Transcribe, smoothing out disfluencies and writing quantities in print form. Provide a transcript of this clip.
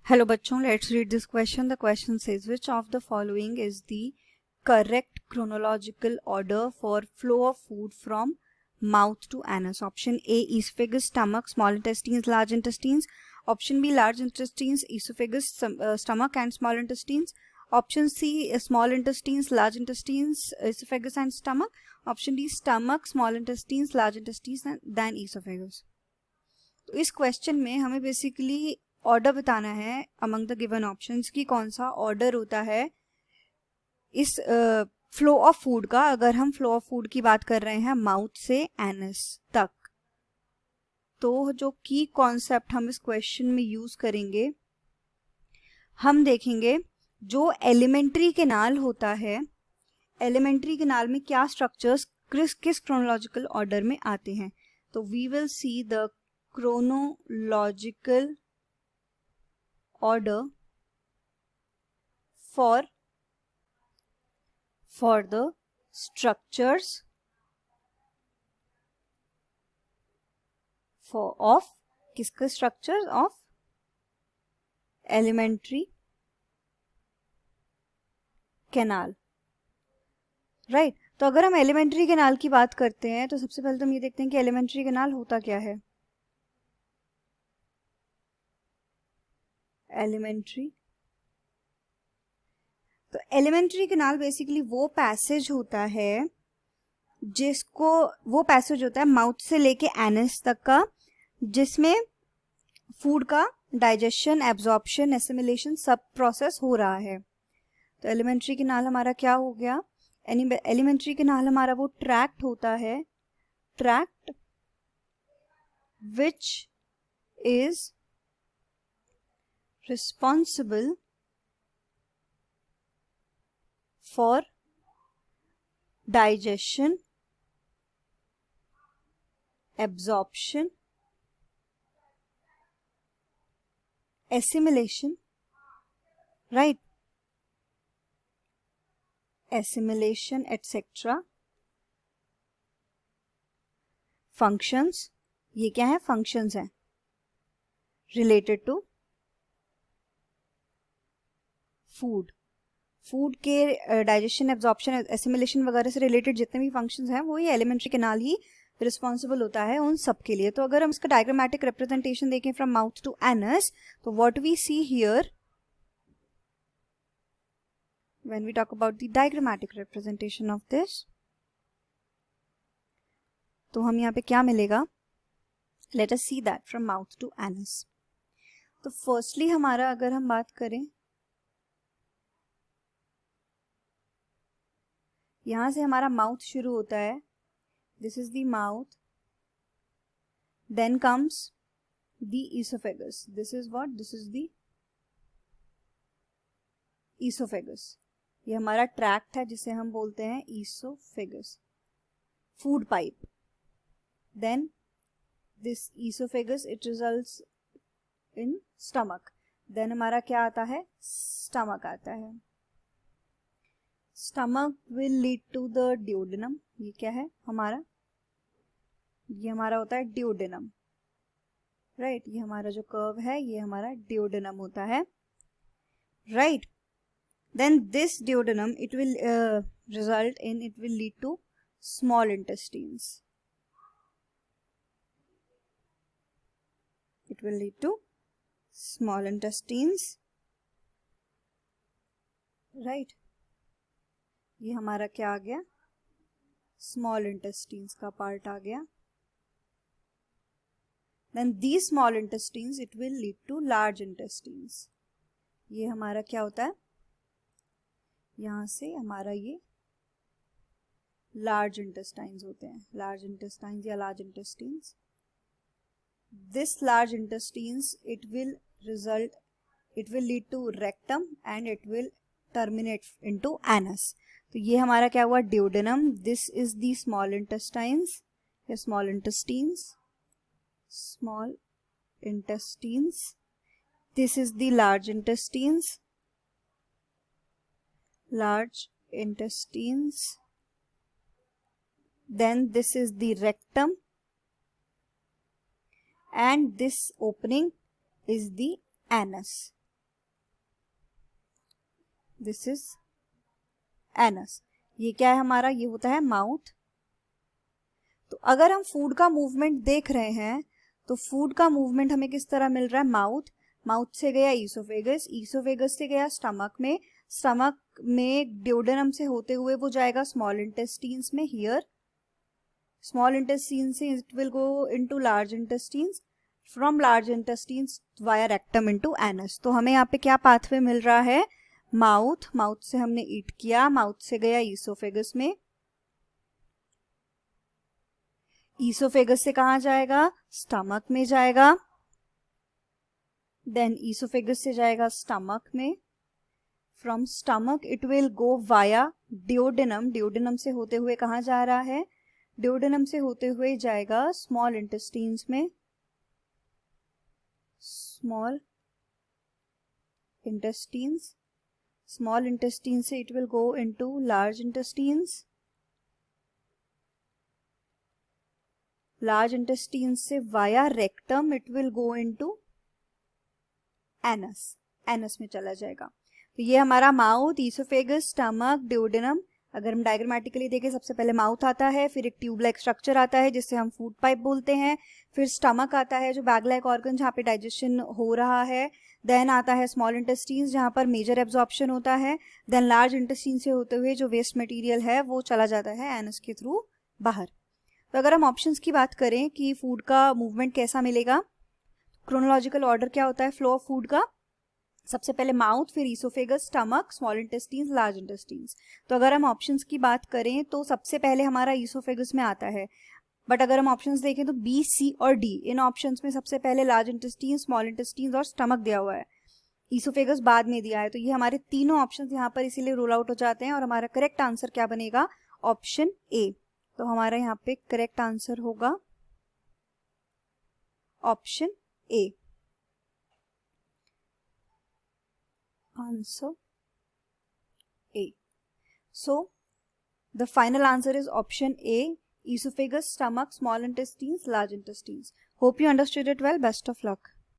Hello बच्चों, let's read this question. The question says, which of the following is the correct chronological order for flow of food from mouth to anus? Option A, esophagus, stomach, small intestines, large intestines. Option B, large intestines, esophagus, stomach and small intestines. Option C, small intestines, large intestines, esophagus and stomach. Option D, stomach, small intestines, large intestines and then esophagus. तो इस question में हमें basically order बताना है among the given options की कौन सा order होता है इस फ्लो ऑफ फूड का। अगर हम फ्लो ऑफ फूड की बात कर रहे हैं माउथ से एनस तक, तो जो की कॉन्सेप्ट हम इस क्वेश्चन में यूज करेंगे, हम देखेंगे जो एलिमेंट्री केनाल होता है, एलिमेंट्री केनाल में क्या स्ट्रक्चर्स किस क्रोनोलॉजिकल ऑर्डर में आते हैं। तो we will see the chronological order for the structures of किसके structures of elementary canal, right? तो अगर हम एलिमेंट्री केनाल की बात करते हैं तो सबसे पहले तो हम ये देखते हैं कि एलिमेंट्री केनाल होता क्या है। एलिमेंट्री, तो एलिमेंट्री केनाल बेसिकली वो पैसेज होता है जिसको, वो पैसेज होता है माउथ से लेके एनस तक का, जिसमें फूड का डाइजेशन, एब्जॉर्प्शन, एसिमिलेशन सब प्रोसेस हो रहा है। तो एलिमेंट्री केनाल हमारा क्या हो गया? एलिमेंट्री केनाल हमारा वो ट्रैक्ट होता है, tract which is responsible for digestion, absorption, assimilation, right? Assimilation, etc. Functions, ये क्या है? Functions हैं related to फूड के डाइजेशन, एब्जॉर्प्शन, एसिमिलेशन वगैरह से रिलेटेड जितने भी फंक्शंस हैं वो ये एलिमेंट्री केनाल ही रिस्पॉन्सिबल होता है उन सब के लिए। तो अगर हम इसका डायग्रामेटिक रिप्रेजेंटेशन देखें फ्रॉम माउथ टू एनस, तो what we see here when we talk about the diagrammatic representation of this, तो हम यहाँ पे क्या मिलेगा? Let us see that from mouth to anus. तो फर्स्टली हमारा अगर हम बात करें, यहां से हमारा माउथ शुरू होता है, this is the mouth, then comes the oesophagus, this is what, this is the oesophagus. ये हमारा ट्रैक्ट है जिसे हम बोलते हैं oesophagus, food pipe. Then this oesophagus it results in stomach, देन हमारा क्या आता है? स्टमक आता है। Stomach will lead to the duodenum, ये क्या है हमारा? ये हमारा होता है ड्यूडेनम, राइट? ये हमारा जो कर्व है ये हमारा ड्यूडेनम होता है, right? Then this duodenum it will result in, it will lead to small intestines, it will lead to small intestines, right? ये हमारा क्या आ गया? स्मॉल इंटेस्टाइन्स का पार्ट आ गया। Then the small intestines it will lead to large intestines, ये हमारा क्या होता है? यहां से हमारा ये लार्ज इंटेस्टाइन्स होते हैं, लार्ज इंटेस्टाइन्स या large intestines. This large intestines it will result, it will lead to rectum and it will terminate into anus. तो ये हमारा क्या हुआ? Duodenum, this is the small intestines या small intestines, small intestines, this is the large intestines, large intestines, then this is the rectum and this opening is the anus. This is anus. ये क्या है हमारा, ये होता है mouth. तो अगर हम फूड का मूवमेंट देख रहे हैं तो फूड का मूवमेंट हमें किस तरह मिल रहा है, माउथ, माउथ से गया ईसोफेगस, ईसोफेगस से गया स्टमक में, स्टमक में ड्यूडेनम से होते हुए वो जाएगा स्मॉल इंटेस्टीन्स में, हियर स्मॉल इंटेस्टीन से it will go into large intestines, from large intestines via rectum into anus. तो हमें यहाँ पे क्या पाथवे मिल रहा है, माउथ, माउथ से हमने ईट किया, माउथ से गया ईसोफेगस में, ईसोफेगस से कहाँ जाएगा, स्टमक में जाएगा, देन ईसोफेगस से जाएगा स्टमक में, from stomach it will go via duodenum, duodenum से होते हुए कहाँ जा रहा है, ड्यूडेनम से होते हुए जाएगा स्मॉल इंटेस्टीन्स में, स्मॉल इंटेस्टीन्स, स्मॉल इंटेस्टीन से it will go into large intestines, large intestine से via rectum it will go into anus, anus में चला जाएगा। तो ये हमारा माउथ, ईसोफेगस, स्टमक, ड्यूडेनम। अगर हम डायग्रामेटिकली देखें, सबसे पहले माउथ आता है, फिर एक ट्यूब लाइक स्ट्रक्चर आता है जिससे हम फूड पाइप बोलते हैं, फिर स्टमक आता है जो बैग लाइक ऑर्गन जहाँ पे डाइजेशन हो रहा है, देन आता है स्मॉल इंटेस्टीन्स जहाँ पर मेजर एब्जॉर्प्शन होता है, देन लार्ज इंटेस्टीन से होते हुए जो वेस्ट मटेरियल है वो चला जाता है एनस के थ्रू बाहर। तो अगर हम ऑप्शंस की बात करें कि फूड का मूवमेंट कैसा मिलेगा, क्रोनोलॉजिकल ऑर्डर क्या होता है फ्लो ऑफ फूड का, सबसे पहले माउथ, फिर oesophagus, stomach, small intestines, large intestines. तो अगर हम ऑप्शंस की बात करें तो सबसे पहले हमारा ईसोफेगस में आता है, बट अगर हम ऑप्शंस देखें तो बी, सी और डी, इन ऑप्शंस में सबसे पहले लार्ज इंटेस्टीन्स, स्मॉल इंटेस्टीन्स और स्टमक दिया हुआ है, ईसोफेगस बाद में दिया है। तो ये हमारे तीनों ऑप्शंस यहाँ पर इसीलिए रूल आउट हो जाते हैं और हमारा करेक्ट आंसर क्या बनेगा, ऑप्शन ए। तो हमारा यहाँ पे करेक्ट आंसर होगा option A, answer A. So the final answer is option A, esophagus, stomach, small intestines, large intestines. Hope you understood it well. Best of luck.